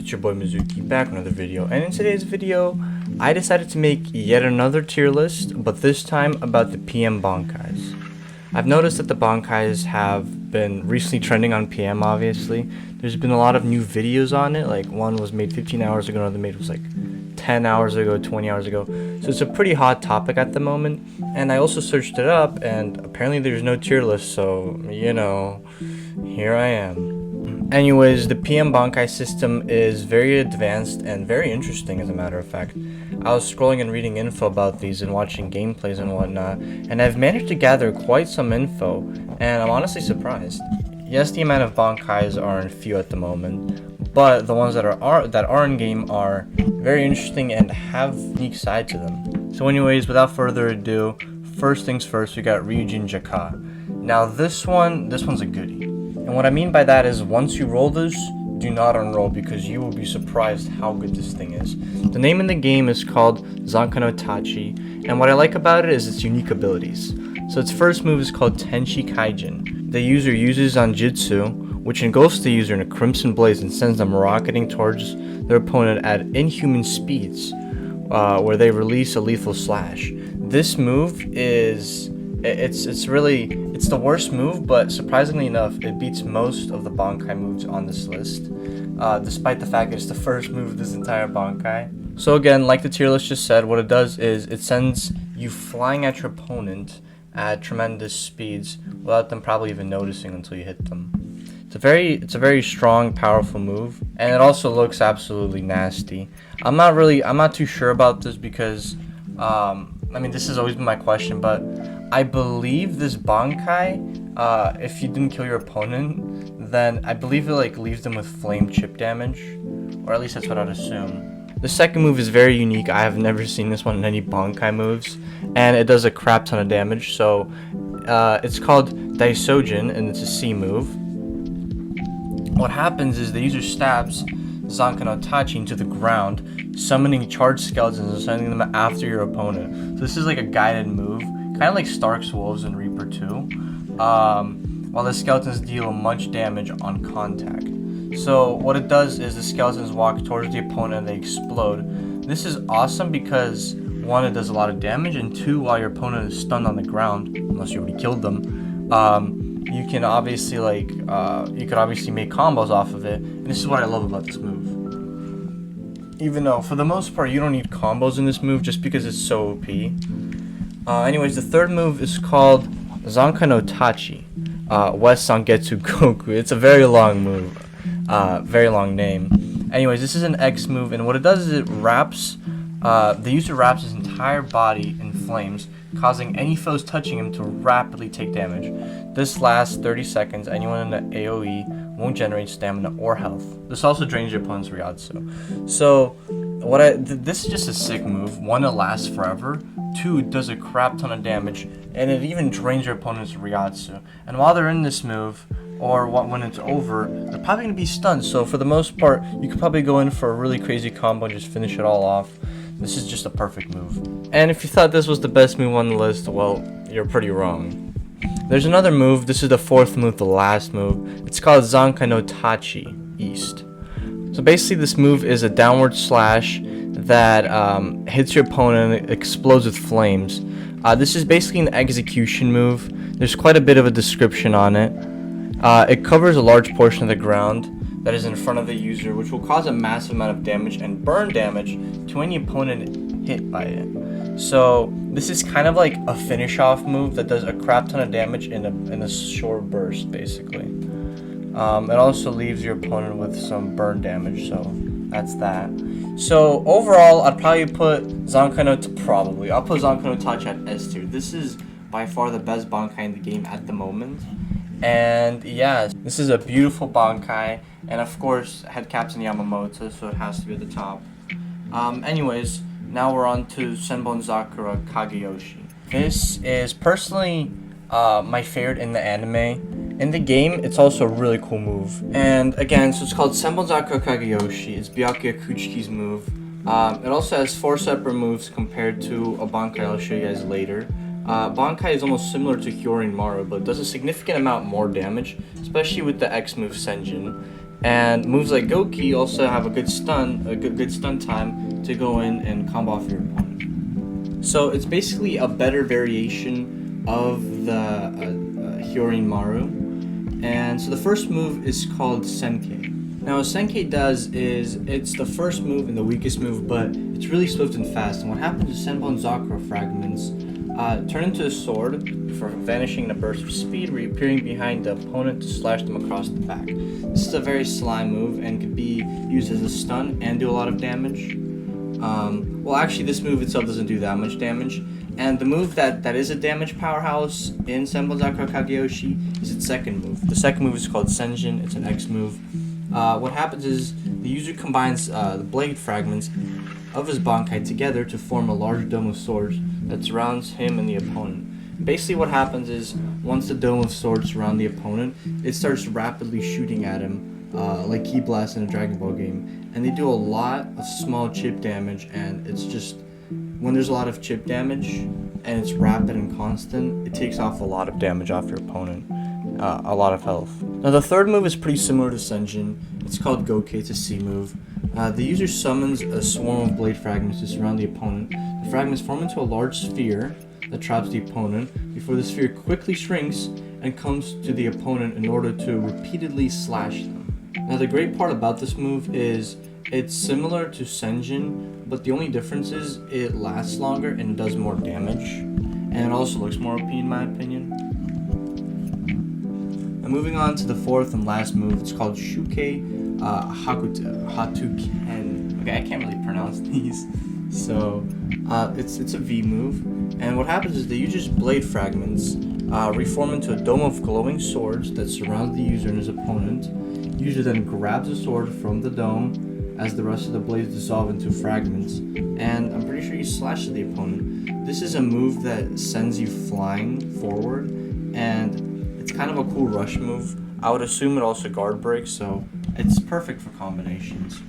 it's your boy Mizuki back with another video, and in today's video I decided to make yet another tier list, but this time about the PM Bankais. I've noticed that the Bankais have been recently trending on PM. Obviously there's been a lot of new videos on it, like one was made 15 hours ago, another made was like 10 hours ago, 20 hours ago, so it's a pretty hot topic at the moment. And I also searched it up and apparently there's no tier list, so you know, here I am. Anyways, the PM Bankai system is very advanced and very interesting, as a matter of fact. I was scrolling and reading info about these and watching gameplays and whatnot, and I've managed to gather quite some info, and I'm honestly surprised. Yes, the amount of Bankais are few at the moment, but the ones that are in game are very interesting and have unique side to them. So anyways, without further ado, first things first, we got Ryujin Jakka. Now this one's a goodie. And what I mean by that is, once you roll this, do not unroll, because you will be surprised how good this thing is. The name in the game is called Zanka no Tachi, and what I like about it is its unique abilities. So its first move is called Tenshi Kaijin. The user uses Zanjutsu, which engulfs the user in a crimson blaze and sends them rocketing towards their opponent at inhuman speeds, where they release a lethal slash. This move is... It's the worst move, but surprisingly enough, it beats most of the Bankai moves on this list, despite the fact that it's the first move of this entire Bankai. So again, like the tier list just said, what it does is it sends you flying at your opponent at tremendous speeds without them probably even noticing until you hit them. It's a very strong, powerful move, and it also looks absolutely nasty. I'm not too sure about this because I mean, this has always been my question, but I believe this Bankai, if you didn't kill your opponent, then I believe it like leaves them with flame chip damage, or at least that's what I'd assume. The second move is very unique. I have never seen this one in any Bankai moves, and it does a crap ton of damage. So it's called Daisojin, and it's a C move. What happens is the user stabs Zanka no Tachi into the ground, summoning charged skeletons and sending them after your opponent. So this is like a guided move, kind of like Stark's Wolves in Reaper 2, while the skeletons deal much damage on contact. So what it does is the skeletons walk towards the opponent and they explode. This is awesome because, one, it does a lot of damage, and two, while your opponent is stunned on the ground, unless you already killed them, you can obviously you could obviously make combos off of it. And this is what I love about this move. Even though for the most part you don't need combos in this move, just because it's so OP. Anyways, the third move is called Zanka no Tachi, West Sangetsu Goku. It's a very long move, very long name. Anyways, this is an X move, and what it does is it wraps, the user wraps his entire body in flames, causing any foes touching him to rapidly take damage. This lasts 30 seconds. Anyone in the AoE won't generate stamina or health. This also drains your opponent's Ryatsu. So this is just a sick move. One, it lasts forever. Two, it does a crap ton of damage, and it even drains your opponent's Ryatsu. And while they're in this move, or when it's over, they're probably going to be stunned. So for the most part, you could probably go in for a really crazy combo and just finish it all off. This is just a perfect move. And if you thought this was the best move on the list, well, you're pretty wrong. There's another move. This is the fourth move, the last move. It's called Zanka no Tachi, East. So basically this move is a downward slash that hits your opponent and explodes with flames. This is basically an execution move. There's quite a bit of a description on it. It covers a large portion of the ground that is in front of the user, which will cause a massive amount of damage and burn damage to any opponent hit by it. So this is kind of like a finish off move that does a crap ton of damage in a short burst, basically. It also leaves your opponent with some burn damage, so that's that. So overall, I'd probably put Zanka no Tachi at S tier. This is by far the best Bankai in the game at the moment. And yeah, this is a beautiful Bankai, and of course head captain Yamamoto, so it has to be at the top. Anyways, now we're on to Senbonzakura Kageyoshi. This is personally my favorite in the anime. In the game, it's also a really cool move. And again, so it's called Senbonzakura Kageyoshi. It's Byakuya Kuchiki's move. It also has 4 separate moves compared to a Bankai I'll show you guys later. Bankai is almost similar to Hyorinmaru, but does a significant amount more damage, especially with the X move Senjin. And moves like Goki also have a good stun time to go in and combo off your opponent. So it's basically a better variation of the Hyorinmaru. And so the first move is called Senkei. Now what Senkei does is, it's the first move and the weakest move, but it's really swift and fast. And what happens is Senbonzakura fragments turn into a sword before vanishing in a burst of speed, reappearing behind the opponent to slash them across the back. This is a very sly move and can be used as a stun and do a lot of damage. Well, actually, this move itself doesn't do that much damage. And the move that is a damage powerhouse in Senbonzakura Kageyoshi is its second move. The second move is called Senjin. It's an X move. What happens is the user combines the blade fragments of his Bankai together to form a large dome of swords that surrounds him and the opponent. Basically what happens is, once the dome of swords surround the opponent, it starts rapidly shooting at him, like Ki Blast in a Dragon Ball game. And they do a lot of small chip damage, and it's just, when there's a lot of chip damage, and it's rapid and constant, it takes off a lot of damage off your opponent. A lot of health. Now the third move is pretty similar to Senjin. It's called Gokei. It's a C move. The user summons a swarm of blade fragments to surround the opponent. The fragments form into a large sphere that traps the opponent before the sphere quickly shrinks and comes to the opponent in order to repeatedly slash them. Now the great part about this move is it's similar to Senjin, but the only difference is it lasts longer and it does more damage, and it also looks more OP in my opinion. And moving on to the fourth and last move, it's called Shuke Hatuken. Okay, I can't really pronounce these. So it's a V move, and what happens is the user's blade fragments reform into a dome of glowing swords that surrounds the user and his opponent. The user then grabs the sword from the dome as the rest of the blades dissolve into fragments, and I'm pretty sure he slashes the opponent. This is a move that sends you flying forward, and it's kind of a cool rush move. I would assume it also guard breaks, so it's perfect for combinations.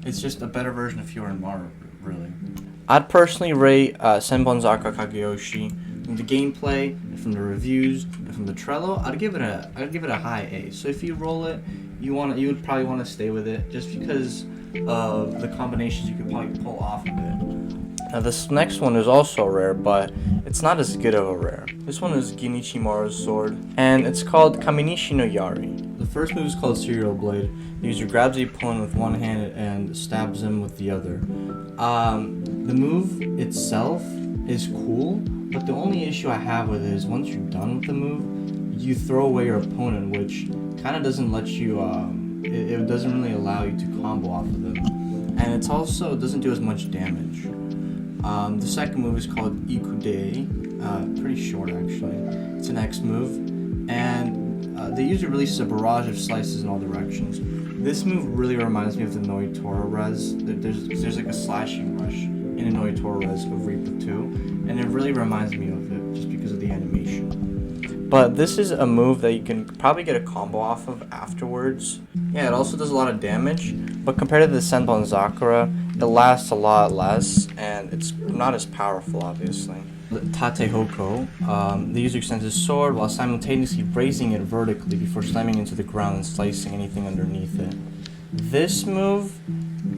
It's just a better version of Hyorinmaru, really. I'd personally rate Senbonzakura Kageyoshi from the gameplay, and from the reviews, and from the Trello. I'd give it a high A. So if you roll it, you would probably want to stay with it, just because of the combinations you could probably pull off of it. Now this next one is also rare, but it's not as good of a rare. This one is Genichimaru's sword, and it's called Kaminishi no Yari. The first move is called Serial Blade. The user grabs the opponent with one hand and stabs him with the other. The move itself is cool, but the only issue I have with it is once you're done with the move, you throw away your opponent, which kind of doesn't let you, it doesn't really allow you to combo off of them. And it also doesn't do as much damage. The second move is called Ikude, pretty short actually. It's an X move, and the user releases a barrage of slices in all directions. This move really reminds me of the Noitora res. There's like a slashing rush in a Noitora res of Reaper 2, and it really reminds me of it just because of the animation. But this is a move that you can probably get a combo off of afterwards. Yeah, it also does a lot of damage, but compared to the Senbonzakura, it lasts a lot less, and it's not as powerful, obviously. The Tate Hoko, the user extends his sword while simultaneously raising it vertically before slamming into the ground and slicing anything underneath it. This move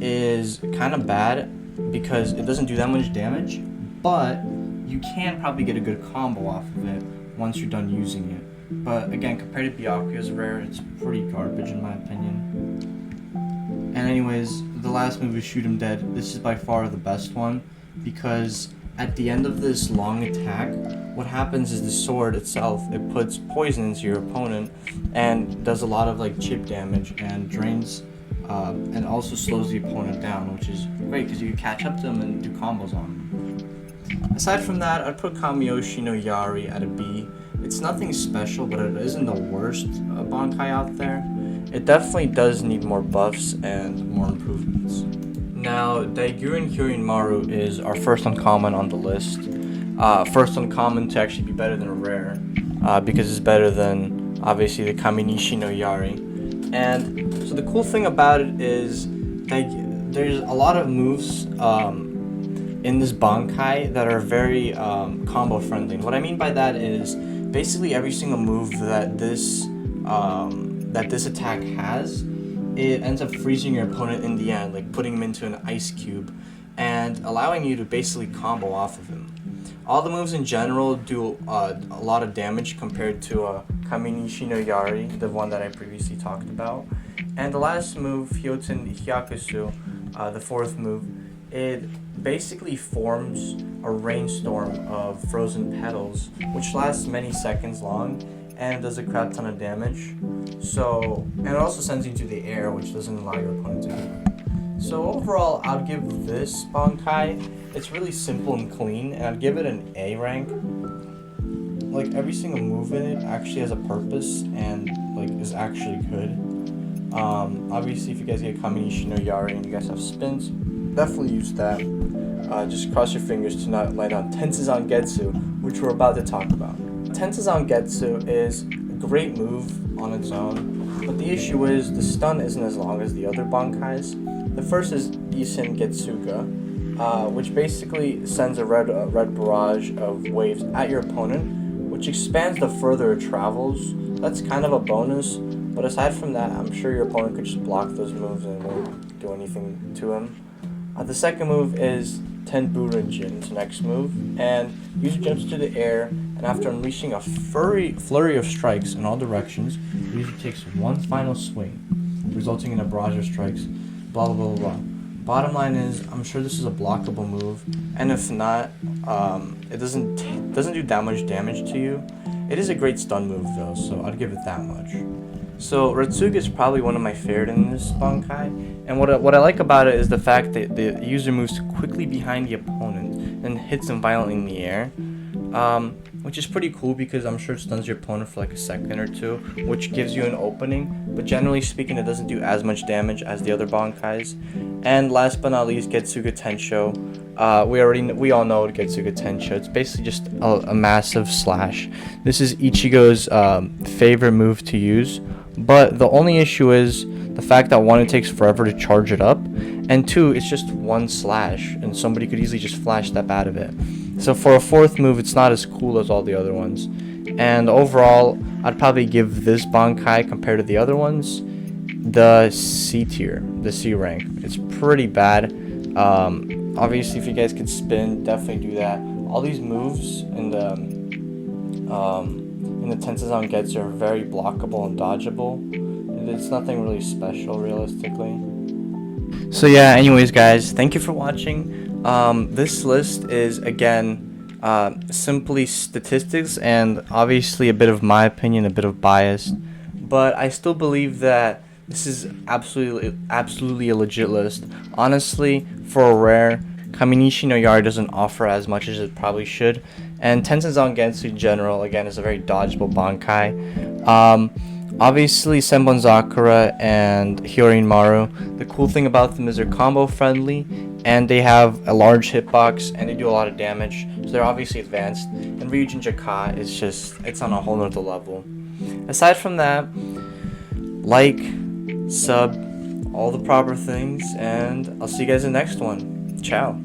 is kind of bad because it doesn't do that much damage, but you can probably get a good combo off of it once you're done using it. But again, compared to Byakuya's rare, it's pretty garbage in my opinion. And anyways, the last move is Shoot 'em Dead. This is by far the best one, because at the end of this long attack, what happens is the sword itself, it puts poison into your opponent and does a lot of like chip damage and drains and also slows the opponent down, which is great because you can catch up to them and do combos on them. Aside from that, I'd put Kamiyoshi no Yari at a B. It's nothing special, but it isn't the worst Bankai out there. It definitely does need more buffs and more improvements. Now, Daiguren Hyorinmaru is our first uncommon on the list. First uncommon to actually be better than a rare, because it's better than, obviously, the Kaminishi no Yari. And so the cool thing about it is there's a lot of moves in this Bankai that are very combo friendly. And what I mean by that is basically every single move that this attack has it ends up freezing your opponent in the end, like putting him into an ice cube, and allowing you to basically combo off of him. All the moves in general do a lot of damage compared to Nishi no Yari, the one that I previously talked about. And the last move, Hyoten Hyakusu, the fourth move, it basically forms a rainstorm of frozen petals, which lasts many seconds long and does a crap ton of damage. And it also sends you into the air, which doesn't allow your opponent to move. So overall, I'd give this Bankai, it's really simple and clean, and I'd give it an A rank. Like, every single move in it actually has a purpose and like is actually good. Obviously, if you guys get Nishi no Yari and you guys have spins, definitely use that. Just cross your fingers to not land on Tensuzangetsu, which we're about to talk about. Tensuzangetsu is a great move on its own, but the issue is the stun isn't as long as the other Bankais. The first is Isen Getsuga, which basically sends a red barrage of waves at your opponent, which expands the further it travels. That's kind of a bonus, but aside from that, I'm sure your opponent could just block those moves and it won't do anything to him. The second move is Tenburinjin, it's the next move, and user jumps to the air, and after unleashing a flurry of strikes in all directions, the user takes one final swing, resulting in a barrage of strikes, blah blah blah blah. Bottom line is, I'm sure this is a blockable move, and if not, it doesn't do that much damage to you. It is a great stun move though, so I'd give it that much. So Retsuga is probably one of my favorite in this Bankai, and what I like about it is the fact that the user moves quickly behind the opponent and hits them violently in the air, which is pretty cool because I'm sure it stuns your opponent for like a second or two, which gives you an opening, but generally speaking it doesn't do as much damage as the other Bankais. And last but not least, Getsuga Tensho. We all know Getsuga Tensho. It's basically just a massive slash. This is Ichigo's favorite move to use, but the only issue is the fact that one, it takes forever to charge it up, and two, it's just one slash, and somebody could easily just flash step out of it. So for a fourth move, it's not as cool as all the other ones. And overall, I'd probably give this Bankai compared to the other ones the C tier, the C rank. It's pretty bad. Obviously, if you guys could spin, definitely do that. All these moves in the Tensuzangetsu are very blockable and dodgeable. It's nothing really special, realistically. So yeah, anyways guys, thank you for watching. This list is, again, simply statistics and obviously a bit of my opinion, a bit of bias. But I still believe that this is absolutely a legit list. Honestly, for a rare, Nishi no Yari doesn't offer as much as it probably should. And Tensuzangetsu in general, again, is a very dodgeable Bankai. Obviously, Senbonzakura and Hyorinmaru, the cool thing about them is they're combo friendly, and they have a large hitbox, and they do a lot of damage, so they're obviously advanced. And Ryujin Jakka is it's on a whole nother level. Aside from that, like, sub, all the proper things, and I'll see you guys in the next one. Ciao.